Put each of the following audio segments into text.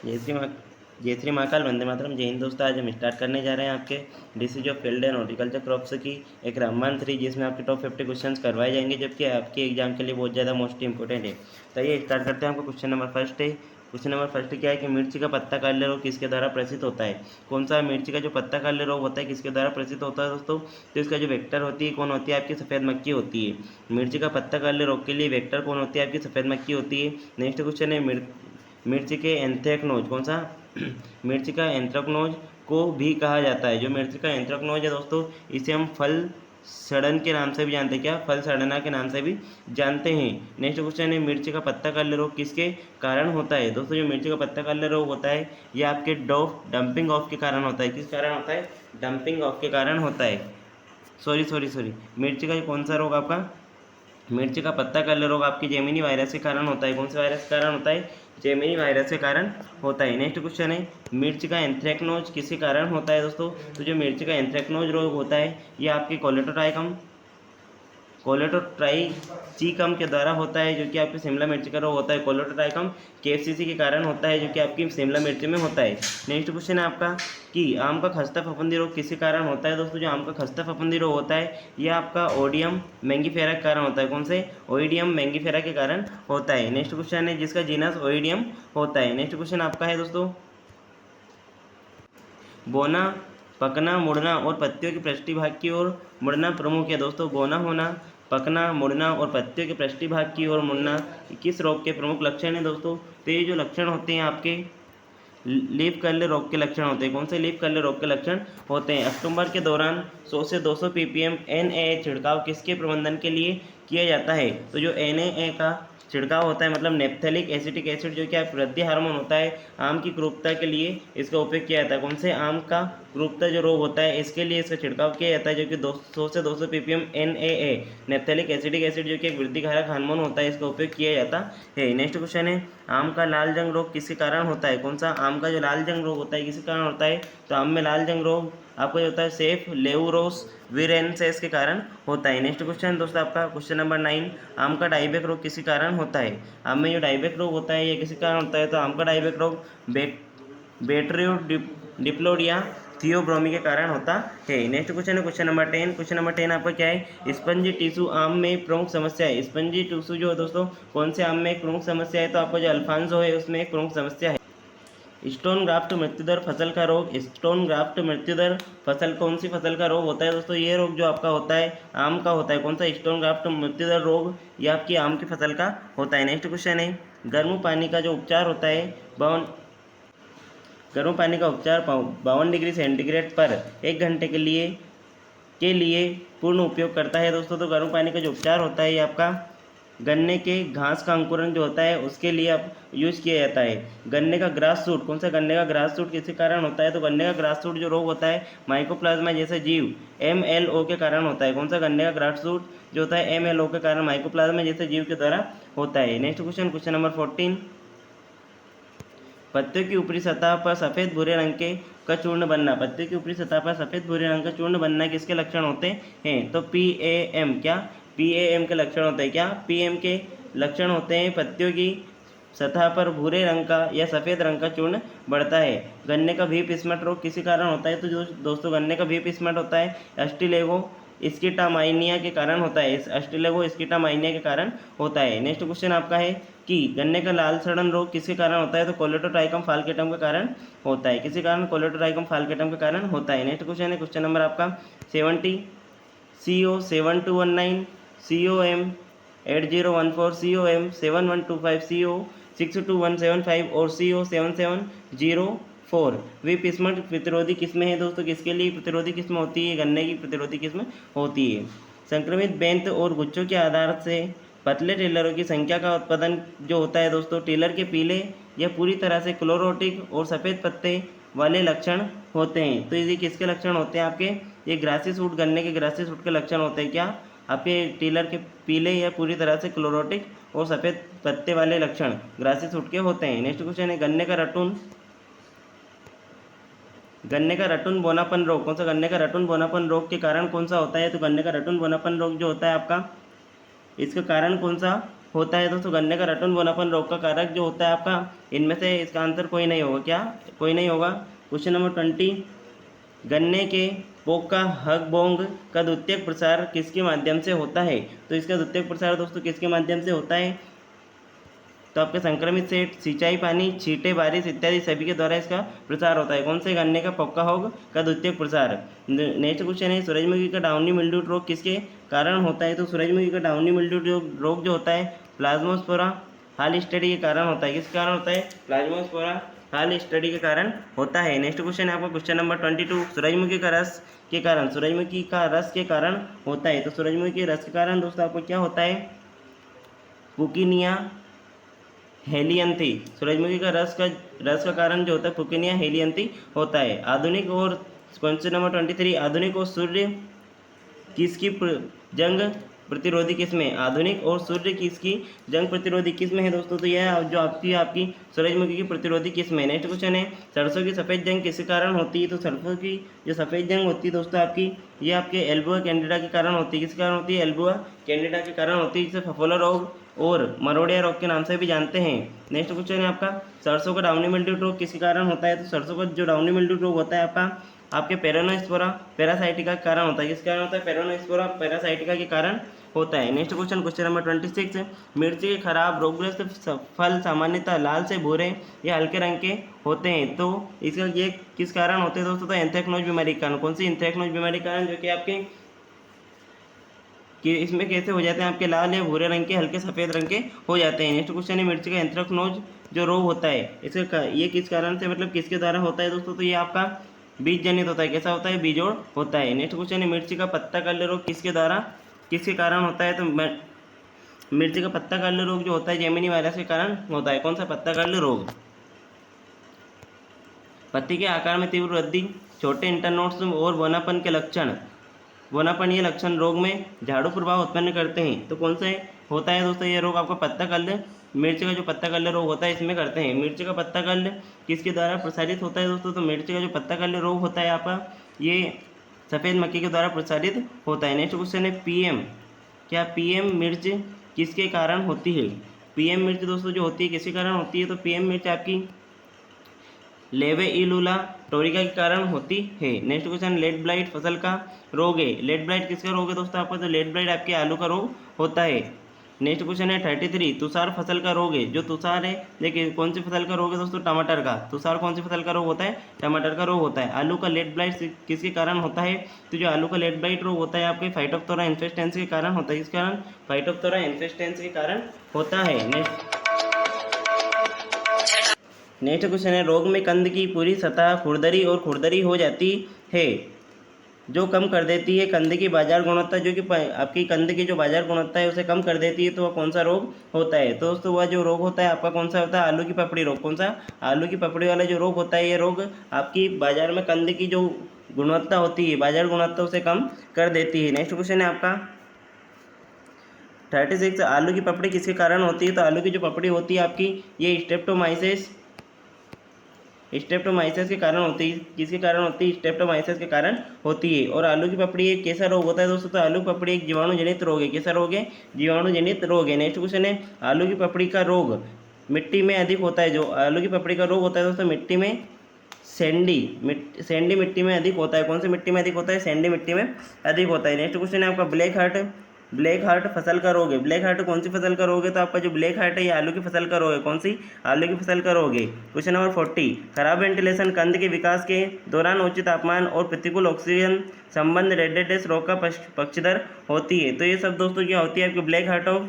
जय श्री माँ जय श्री महाकाल, वंदे मातरम। जय हिंद दोस्तों। आज हम स्टार्ट करने जा रहे हैं आपके disease of field and horticulture crops की एक रामबाण 3, जिसमें आपके टॉप 50 क्वेश्चंस करवाए जाएंगे, जबकि आपके एग्जाम के लिए बहुत ज़्यादा मोस्ट इंपॉर्टेंट है। तो ये स्टार्ट करते हैं। आपका क्वेश्चन नंबर फर्स्ट है। क्वेश्चन नंबर फर्स्ट क्या है कि मिर्ची का पत्ता काले रोग किसके द्वारा प्रसिद्ध होता है? कौन सा मिर्ची का जो पत्ता काले रोग होता है किसके द्वारा प्रसिद्ध होता है दोस्तों? तो इसका जो वेक्टर होती है कौन होती है? आपकी सफ़ेद मक्खी होती है। मिर्ची का पत्ता काले रोग के लिए वेक्टर कौन होती है? आपकी सफ़ेद मक्खी होती है। नेक्स्ट क्वेश्चन है मिर्ची के एंथ्रेक्नोज कौन सा? मिर्ची का एंथ्रेक्नोज को भी कहा जाता है। जो मिर्ची का एंथ्रेक्नोज है दोस्तों, इसे हम फल सड़न के नाम से भी जानते हैं। क्या? फल सड़ना के नाम से भी जानते हैं। नेक्स्ट क्वेश्चन है मिर्ची का पत्ता काले रोग किसके कारण होता है? दोस्तों, जो मिर्ची का पत्ता काले रोग होता है यह आपके डंपिंग ऑफ के कारण होता है। किस कारण होता है? डंपिंग ऑफ के कारण होता है। सॉरी, मिर्ची का कौन सा रोग आपका? मिर्ची का पत्ता काले रोग आपकी जेमिनी वायरस के कारण होता है। कौन से वायरस के कारण होता है? जेमिनी वायरस के कारण होता है। नेक्स्ट क्वेश्चन है मिर्च का एंथ्रेक्नोज किसके कारण होता है दोस्तों? तो जो मिर्च का एंथ्रेक्नोज रोग होता है ये आपके कोलेटोट्राइचिकम के द्वारा होता है, जो कि आपकी शिमला मिर्च का रोग होता है। कोलेटोट्राइकम केएफसीसी के कारण होता है, जो कि आपकी शिमला मिर्च में होता है। नेक्स्ट क्वेश्चन है आपका कि आम का खस्ता फफूंदी रोग किसके कारण होता है दोस्तों? जो आम का खस्ता फफूंदी रोग होता है यह आपका ओडियम मैंगीफेरा के कारण होता है। कौन से? ओइडियम मैंगीफेरा के कारण होता है। नेक्स्ट क्वेश्चन है जिसका जीनस ओइडियम होता है। नेक्स्ट क्वेश्चन आपका है दोस्तों, बोना, पकना, मुड़ना और पत्तियों के पृष्ठी भाग की ओर मुड़ना प्रमुख है दोस्तों। बोना होना, पकना, मुड़ना और पत्तियों के पृष्ठी भाग की ओर मुड़ना किस रोग के प्रमुख लक्षण हैं दोस्तों? तो ये जो लक्षण होते हैं आपके लीफ कर्ल रोग के लक्षण होते हैं। कौन से लीफ कर्ल रोग के लक्षण होते हैं? अक्टूबर के दौरान 100 से 200 ppm NaA छिड़काव किसके प्रबंधन के लिए किया जाता है? तो जो NaA का छिड़काव होता है, मतलब नेप्थेलिक एसिटिक एसिड, जो कि आप वृद्धि हार्मोन होता है, आम की क्रूपता के लिए इसका उपयोग किया जाता है। कौन से? आम का क्रूपता जो रोग होता है इसके लिए इसका छिड़काव किया जाता है, जो कि 100 से 200 ppm NaA नेप्थेलिक एसिटिक एसिड, जो कि एक वृद्धिकारक हार्मोन होता है, इसका उपयोग किया जाता है। नेक्स्ट क्वेश्चन है आम का लाल जंग रोग किसके कारण होता है? कौन सा? आम का जो लाल जंग रोग होता है किसके कारण होता है? तो आम में लाल जंग रोग आपको जो होता है सेफ लेवरोस विरेंसेस के कारण होता है। नेक्स्ट क्वेश्चन दोस्तों आपका क्वेश्चन नंबर 9, आम का डाइबैक रोग किसी कारण होता है? आम में जो डाइबैक रोग होता है ये किसी कारण होता है? तो आम का डाइबैक रोग बैक्टीरियो डिप्लोडिया थियोब्रोमी के कारण होता है। नेक्स्ट क्वेश्चन है क्वेश्चन नंबर 10। क्वेश्चन नंबर 10 आपका क्या है? स्पंजी टिश्यू आम में प्रमुख समस्या है। स्पंजी टिश्यू जो है दोस्तों कौन से आम में एक प्रमुख समस्या है? तो आपको जो अल्फांसो है उसमें एक प्रमुख समस्या है। स्टोन ग्राफ्ट मृत्युदर फसल का रोग। स्टोन ग्राफ्ट मृत्युदर फसल कौन सी फसल का रोग होता है दोस्तों? ये रोग जो आपका होता है आम का होता है। कौन सा? स्टोन ग्राफ्ट मृत्युदर रोग ये आपकी आम की फसल का होता है। नेक्स्ट क्वेश्चन है गर्म पानी का जो उपचार होता है गर्म पानी का उपचार 52 डिग्री सेंटीग्रेड पर 1 घंटे के लिए पूर्ण उपयोग करता है दोस्तों। तो गर्म पानी का जो उपचार होता है ये आपका गन्ने के घास का अंकुरण जो होता है उसके लिए अब यूज किया जाता है। गन्ने का ग्रास सूट कौन सा? गन्ने का ग्रास सूट किसी कारण होता है? तो गन्ने का ग्रास सूट जो रोग होता है माइकोप्लाज्मा जैसे जीव MLO के कारण होता है। कौन सा? गन्ने का ग्रास सूट जो होता है MLO के कारण माइकोप्लाज्मा जैसे जीव के द्वारा होता है। नेक्स्ट क्वेश्चन नंबर 14, पत्तियों की ऊपरी सतह पर सफ़ेद भूरे रंग का चूर्ण बनना। पत्तियों की ऊपरी सतह पर सफ़ेद भूरे रंग का चूर्ण बनना किसके लक्षण होते हैं? तो PAM। क्या? PAM के लक्षण होते हैं। क्या? PM के लक्षण होते हैं पत्तियों की सतह पर भूरे रंग का या सफ़ेद रंग का चूर्ण बढ़ता है। गन्ने का भी पिस्मट रोग किसी कारण होता है? तो जो दोस्तों गन्ने का भी पिस्मट होता है अस्टिलेगो स्किटामाइनिया के कारण होता है। इस अस्टिलेगो स्किटामाइनिया के कारण होता है। नेक्स्ट क्वेश्चन आपका है कि गन्ने का लाल सड़न रोग किसके कारण होता है? तो कोलेटोट्राइकम फाल्केटम के कारण होता है। किसी कारण? कोलेटोट्राइकम फाल्केटम के कारण होता है। नेक्स्ट क्वेश्चन है क्वेश्चन नंबर आपका 70, CO 7219, COM 8014, COM 7125, CO 62175 और CO 7704 वे पिस्मट प्रतिरोधी किस्में हैं दोस्तों। किसके लिए प्रतिरोधी किस्म होती है? गन्ने की प्रतिरोधी किस्म होती है। संक्रमित बेंत और गुच्छों के आधार से पतले टेलरों की संख्या का उत्पादन जो होता है दोस्तों, टेलर के पीले या पूरी तरह से क्लोरोटिक और सफ़ेद पत्ते वाले लक्षण होते हैं। तो ये किसके लक्षण होते हैं आपके? ये ग्रासी सूट, गन्ने के ग्रासी सूट के लक्षण होते हैं। क्या? आपके टेलर के पीले या पूरी तरह से क्लोरोटिक और सफ़ेद पत्ते वाले लक्षण ग्रासी सूट के होते हैं। नेक्स्ट क्वेश्चन है गन्ने का रटून बोनापन रोग कौन सा? गन्ने का रटून बोनापन रोग के कारण कौन सा होता है? तो गन्ने का रटून बोनापन रोग जो होता है आपका इसका कारण कौन सा होता है दोस्तों? गन्ने का रटन बोनापन रोग का कारक जो होता है आपका, इनमें से इसका आंसर कोई नहीं होगा। क्या? कोई नहीं होगा। क्वेश्चन नंबर 20, गन्ने के पोका हगबोंग का द्वितीयक प्रसार किसके माध्यम से होता है? तो इसका द्वितीयक प्रसार दोस्तों किसके माध्यम से होता है? तो आपके संक्रमित से सिंचाई, पानी, छींटे, बारिश इत्यादि सभी के द्वारा इसका प्रसार होता है। कौन से? गन्ने का पोका होग का द्वितीयक प्रसार। नेक्स्ट क्वेश्चन है, सूरजमुखी का डाउनी मिल्ड्यू रोग किसके कारण होता है? तो सूरजमुखी का डाउनी मिल्ड्यू रोग जो होता है प्लाज्मोस्पोरा हाल स्टडी के कारण होता है। किस कारण होता है? प्लाज्मोस्पोरा हाल स्टडी के कारण होता है। नेक्स्ट क्वेश्चन है आपका क्वेश्चन नंबर 22, सूरजमुखी का रस के कारण, सूरजमुखी का रस के कारण होता है। तो सूरजमुखी के रस के कारण दोस्तों आपको क्या होता है? पुकीनिया हेलियंथी। सूरजमुखी का रस का कारण जो होता है पुकीनिया हेलियंथी होता है। आधुनिक और क्वेश्चन नंबर 23, आधुनिक और सूर्य किसकी जंग प्रतिरोधी किस्में? आधुनिक और सूर्य किसकी जंग प्रतिरोधी किस्में है दोस्तों? तो यह जो आपकी सूरजमुखी की प्रतिरोधी किस्में। नेक्स्ट क्वेश्चन है, सरसों की सफ़ेद जंग किस कारण होती है? तो सरसों की जो सफ़ेद जंग होती है दोस्तों आपकी, ये आपके एल्बुआ कैंडिडा के कारण होती है। किस कारण होती है? एल्बुआ कैंडिडा के कारण होती है, जिसे फफोला रोग और मरोड़िया रोग के नाम से भी जानते हैं। नेक्स्ट क्वेश्चन है आपका, सरसों का डाउनी मिल्ड्यू रोग किस कारण होता है? तो सरसों का जो डाउनी मिल्ड्यू रोग होता है आपके पेरोनोस्पोरा पैरासाइटिका के कारण होता है। किस कारण होता है? पेरोनोस्पोरा पैरासाइटिका के कारण होता है। नेक्स्ट क्वेश्चन नंबर 26, मिर्ची के खराब रोगग्रस्त फल सामान्यतः लाल से भूरे या हल्के रंग के होते हैं। तो इसका ये किस कारण होते हैं दोस्तों? तो एंथ्रेक्नोज बीमारी के कारण। कौन सी? एंथ्रेक्नोज बीमारी के कारण, जो कि आपके कि इसमें कैसे हो जाते हैं? आपके लाल या भूरे रंग के, हल्के सफ़ेद रंग के हो जाते हैं। नेक्स्ट क्वेश्चन है, मिर्ची का एंथ्रेक्नोज जो रोग होता है इसका ये किस कारण से, मतलब किसके द्वारा होता है दोस्तों? तो ये आपका बीज जनित होता है। कैसा होता है? बीजोड़ होता है। नेक्स्ट क्वेश्चन है, मिर्ची का पत्ता काले रोग किसके कारण होता है? तो मिर्ची का पत्ता काले रोग जो होता है जेमिनी वायरस के कारण होता है। कौन सा? पत्ता काले रोग। पत्ती के आकार में तीव्र वृद्धि, छोटे इंटरनोड्स और बोनापन के लक्षण। बोनापन ये लक्षण रोग में झाड़ू प्रभाव उत्पन्न करते हैं। तो कौन सा होता है दोस्तों? ये रोग आपका पत्ता काले, मिर्च का जो पत्ता काले रोग होता है इसमें करते हैं। मिर्च का पत्ता काले किसके द्वारा प्रसारित होता है दोस्तों? तो मिर्च का जो पत्ता काले रोग होता है आपका, ये सफ़ेद मक्खी के द्वारा प्रसारित होता है। नेक्स्ट क्वेश्चन है, पीएम क्या पीएम मिर्च किसके कारण होती है? पीएम मिर्च दोस्तों जो होती है किसके कारण होती है? तो पीएम मिर्च आपकी लेवेइलुला टोरिका के कारण होती है। नेक्स्ट क्वेश्चन, लेड ब्लाइट फसल का रोग है। लेड ब्लाइट किसका रोग है दोस्तों आपका? तो लेड ब्लाइट आपके आलू का रोग होता है। नेक्स्ट क्वेश्चन है 33, तुषार फसल का रोग है। जो तुषार है, देखिए कौन सी फसल का रोग है दोस्तों? टमाटर का। तुषार कौन सी फसल का रोग होता है? टमाटर का रोग होता है। आलू का लेड ब्लाइट किसके कारण होता है? तो जो आलू का लेड ब्लाइट रोग होता है आपके फाइटोप्थोरा इन्फेस्टेंस के कारण होता है। इस कारण फाइटोप्थोरा इन्फेस्टेंस के कारण होता है। नेक्स्ट क्वेश्चन है, रोग में कंद की पूरी सतह खुरदरी और खुरदरी हो जाती है, जो कम कर देती है कंद की बाजार गुणवत्ता, जो कि आपकी कंद की जो बाजार गुणवत्ता है उसे कम कर देती है। तो वह कौन सा रोग होता है? तो दोस्तों वह जो रोग होता है आपका कौन सा होता है? आलू की पपड़ी रोग। कौन सा? आलू की पपड़ी वाला जो रोग होता है, ये रोग आपकी बाजार में कंद की जो गुणवत्ता होती है, बाजार गुणवत्ता, उसे कम कर देती है। नेक्स्ट क्वेश्चन है आपका 36, आलू की पपड़ी किसके कारण होती है? तो आलू की जो पपड़ी होती है आपकी, ये स्ट्रेप्टोमाइसिस के कारण होती है। किसके कारण होती है? स्ट्रेप्टोमाइसिस के कारण होती है। और आलू की पपड़ी एक कैसा रोग होता है दोस्तों? तो आलू की पपड़ी एक जीवाणु जनित रोग है। कैसा रोग है? जीवाणु जनित रोग है। नेक्स्ट क्वेश्चन है, आलू की पपड़ी का रोग मिट्टी में अधिक होता है। जो आलू की पपड़ी का रोग होता है दोस्तों मिट्टी में सैंडी मिट्टी में अधिक होता है। कौन सी मिट्टी में अधिक होता है? सैंडी मिट्टी में अधिक होता है। नेक्स्ट क्वेश्चन है आपका ब्लैक हार्ट फसल का रोग है। ब्लैक हार्ट कौन सी फसल का रोग है? तो आपका जो ब्लैक हार्ट है ये आलू की फसल का रोग है। कौन सी? आलू की फसल का रोग है। क्वेश्चन नंबर 40, खराब वेंटिलेशन कंद के विकास के दौरान उच्च तापमान और प्रतिकूल ऑक्सीजन संबंध रेडेडेस रोग का पक्षधर होती है। तो ये सब दोस्तों क्या होती है? आपकी ब्लैक हार्ट ऑफ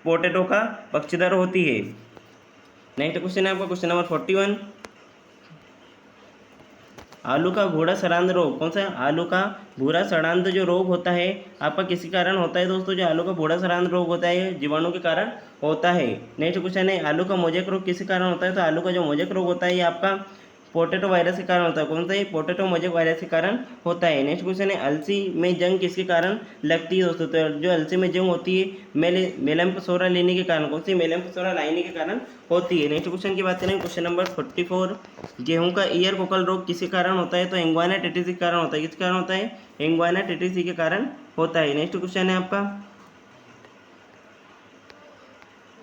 पोटैटो का पक्षधर होती है। नेक्स्ट क्वेश्चन है आपका क्वेश्चन नंबर 41, आलू का भूरा सड़ांध रोग। कौन सा? आलू का भूरा सड़ांध जो रोग होता है आपका किसी कारण होता है दोस्तों? जो आलू का भूरा सड़ांध रोग होता है जीवाणु के कारण होता है। नेक्स्ट क्वेश्चन है, आलू का मोजेक रोग किसी कारण होता है? तो आलू का जो मोजेक रोग होता है ये आपका पोटैटो वायरस के कारण होता है। कौन सा? ये पोटैटो मोजेक वायरस के कारण होता है। नेक्स्ट क्वेश्चन है, अलसी में जंग किसके कारण लगती है दोस्तों? तो जो अलसी में जंग होती है मेलैम्पसोरा लाइनी के कारण। कौन सी? मेलैम्पसोरा लाइनी के कारण होती है। नेक्स्ट क्वेश्चन की बात करें, क्वेश्चन नंबर 44, गेहूं का ईयर कोकल रोग किसके कारण होता है? तो एंग्वाना टेटिसी के कारण होता है। किसके कारण होता है? एंग्वाना टेटिसी के कारण होता है। नेक्स्ट क्वेश्चन है आपका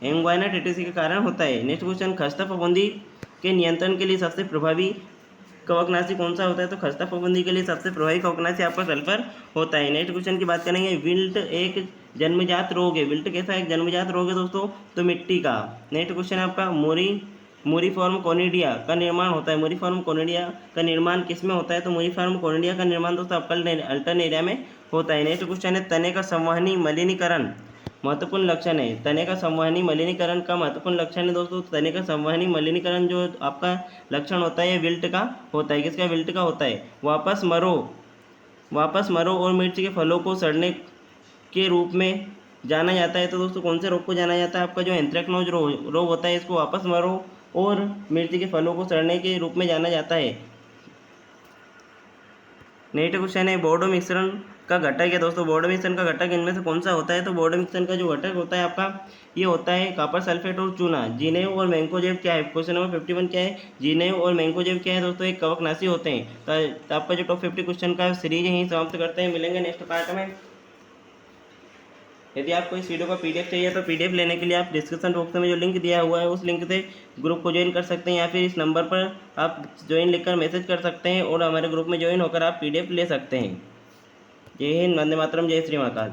एंग्वायना टेटिसी के कारण होता है। नेक्स्ट क्वेश्चन, खस्ता फफूंदी के नियंत्रण के लिए सबसे प्रभावी कवकनाशी कौन सा होता है? तो खस्ता फफूंदी के लिए सबसे प्रभावी कवकनाशी आपका सल्फर होता है। नेक्स्ट क्वेश्चन की बात करेंगे, विल्ट एक जन्मजात रोग है। विल्ट कैसा एक जन्मजात रोग है दोस्तों? तो मिट्टी का। नेक्स्ट क्वेश्चन आपका, मोरीफॉर्म कोनिडिया का निर्माण होता है। मोरीफॉर्म कोनिडिया का निर्माण किस में होता है? तो मोरीफॉर्म कोनिडिया का निर्माण दोस्तों अल्टरनेरिया में होता है। नेक्स्ट क्वेश्चन है, तने का संवहनी मलिनीकरण महत्वपूर्ण लक्षण है। तने का संवहनी मलिनीकरण का महत्वपूर्ण लक्षण है दोस्तों, तने का संवहनी मलिनीकरण जो आपका लक्षण होता है विल्ट का होता है। किसका? विल्ट का होता है। वापस मरो और मिर्च के फलों को सड़ने के रूप में जाना जाता है। तो दोस्तों कौन से रोग को जाना जाता है? आपका जो एंथ्रेक्नोज रोग होता है, इसको वापस मरो और मिर्च के फलों को सड़ने के रूप में जाना जाता है। नेक्स्ट क्वेश्चन है, बोर्डो मिश्रण का घटक है दोस्तों। बोर्डो मिश्रण का घटक इनमें से कौन सा होता है? तो बोर्डो मिश्रण का जो घटक होता है आपका, ये होता है कॉपर सल्फेट और चूना। जीनेव और मैंकोजेब क्या है? क्वेश्चन नंबर 51 क्या है? जीनेव और मैंकोजेब क्या है दोस्तों? एक कवकनाशी होते हैं। तो आपका जो टॉप 50 क्वेश्चन का सीरीज यहीं समाप्त करते हैं। मिलेंगे नेक्स्ट पार्ट में। यदि आपको इस वीडियो का पीडीएफ चाहिए तो पीडीएफ लेने के लिए आप डिस्क्रिप्शन बॉक्स में जो लिंक दिया हुआ है उस लिंक से ग्रुप को ज्वाइन कर सकते हैं, या फिर इस नंबर पर आप ज्वाइन लिखकर मैसेज कर सकते हैं और हमारे ग्रुप में ज्वाइन होकर आप पीडीएफ ले सकते हैं। जय हिंद, वंदे मातरम, जय श्री महाकाल।